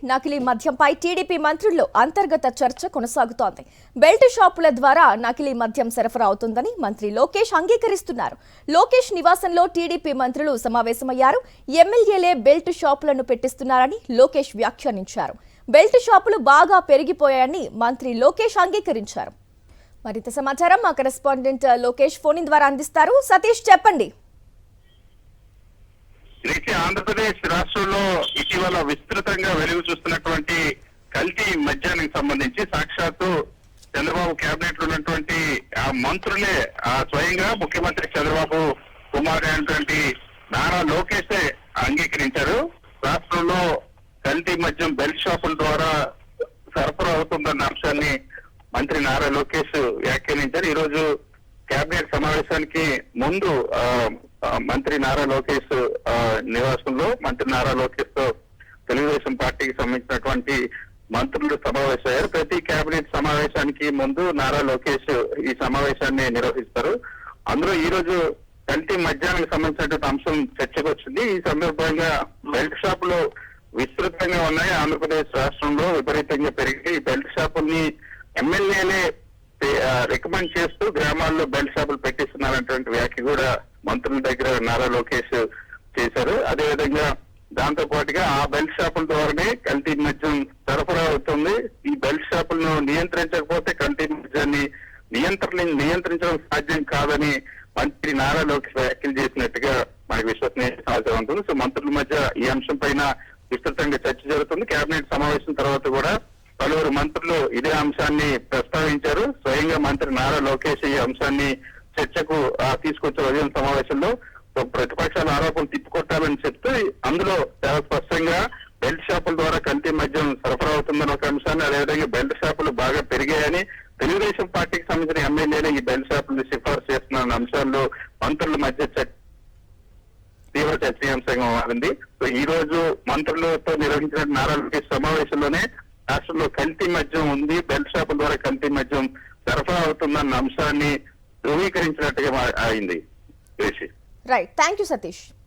నకిలీ మద్యంపై టీడీపీ మంత్రుల్లో అంతర్గత చర్చ కొనసాగుతోంది. బెల్ట్ షాపుల ద్వారా నకిలీ మద్యం సరఫరా అవుతుందని మంత్రి లోకేష్ అంగీకరిస్తున్నారు. లోకేష్ నివాసంలో టీడీపీ మంత్రులు సమావేశమయ్యారు. ఎమ్మెల్యేలే బెల్ట్ షాపులను పెట్టిస్తున్నారని లోకేష్ వ్యాఖ్యానించారు. బెల్ట్ షాపులు బాగా పెరిగిపోయాయని మంత్రి లోకేష్ అంగీకరించారు. మరింత సమాచారం మా కరెస్పాండెంట్ లోకేష్ ఫోన్ ద్వారా అందిస్తారు. సతీష్, చెప్పండి. ఆంధ్రప్రదేశ్ రాష్ట్రంలో ఇటీవల విస్తృతంగా వెలుగు చూస్తున్నటువంటి కల్తీ మద్యానికి సంబంధించి సాక్షాత్తు చంద్రబాబు కేబినెట్ లో ఉన్నటువంటి ఆ మంత్రులే స్వయంగా ముఖ్యమంత్రి చంద్రబాబు కుమార్ అయినటువంటి నారా లోకేషే అంగీకరించారు. రాష్ట్రంలో కల్తీ మద్యం బెల్ట్ షాపుల ద్వారా సరఫరా అవుతుందన్న అంశాన్ని మంత్రి నారా లోకేష్ వ్యాఖ్యానించారు. ఈ రోజు కేబినెట్ సమావేశానికి ముందు మంత్రి నారా లోకేష్ నివాసంలో మంత్రి నారా లోకేష్ తో తెలుగుదేశం పార్టీకి సంబంధించినటువంటి మంత్రులు సమావేశమయ్యారు. ప్రతి కేబినెట్ సమావేశానికి ముందు నారా లోకేష్ ఈ సమావేశాన్ని నిర్వహిస్తారు. అందులో ఈ రోజు కల్తీ మద్యానికి సంబంధించినటువంటి అంశం చర్చకు వచ్చింది. ఈ సందర్భంగా బెల్ట్ షాపులు విస్తృతంగా ఉన్నాయి. ఆంధ్రప్రదేశ్ రాష్ట్రంలో విపరీతంగా పెరిగి ఈ బెల్ట్ షాపుల్ని ఎమ్మెల్యేలే రికమెండ్ చేస్తూ గ్రామాల్లో బెల్ట్ షాపులు పెట్టిస్తున్నారనేటువంటి వ్యాఖ్య కూడా మంత్రుల దగ్గర నారా లోకేష్ చేశారు. అదేవిధంగా దాంతో పాటుగా ఆ బెల్ట్ షాపుల ద్వారానే కల్తీ మద్యం సరఫరా అవుతుంది. ఈ బెల్ట్ షాపులను నియంత్రించకపోతే కల్తీ మద్యాన్ని నియంత్రించడం సాధ్యం కాదని మంత్రి నారా లోకేష్ వ్యాఖ్యలు చేసినట్టుగా మనకు విశ్వసనీయ సమాచారం ఉంటుంది. సో మంత్రుల మధ్య ఈ అంశం పైన విస్తృతంగా చర్చ జరుగుతుంది. కేబినెట్ సమావేశం తర్వాత కూడా పలువురు మంత్రులు ఇదే అంశాన్ని ప్రస్తావించారు. స్వయంగా మంత్రి నారా లోకేష్ ఈ అంశాన్ని చర్చకు తీసుకొచ్చిన ఉదయం సమావేశంలో ప్రతిపక్షాల ఆరోపణలు తిప్పికొట్టాలని చెప్తూ అందులో చాలా స్పష్టంగా బెల్ట్ షాపుల ద్వారా కల్తీ మద్యం సరఫరా అవుతుందన్న ఒక అంశాన్ని, అదేవిధంగా బెల్ట్ షాపులు బాగా పెరిగాయని తెలుగుదేశం పార్టీకి సంబంధించిన ఎమ్మెల్యేలు ఈ బెల్ట్ షాపులను సిఫార్సు చేస్తున్న అంశాల్లో మంత్రుల మధ్య తీవ్ర చర్చనీయాంశంగా మారింది. సో ఈ రోజు మంత్రులతో నిర్వహించిన నారా లోకేష్ సమావేశంలోనే రాష్ట్రంలో కల్తీ మద్యం ఉంది, బెల్ట్ షాపుల ద్వారా కల్తీ మద్యం సరఫరా అవుతుందన్న అంశాన్ని ధృవీకరించినట్టుగా అయింది. Right, thank you Satish.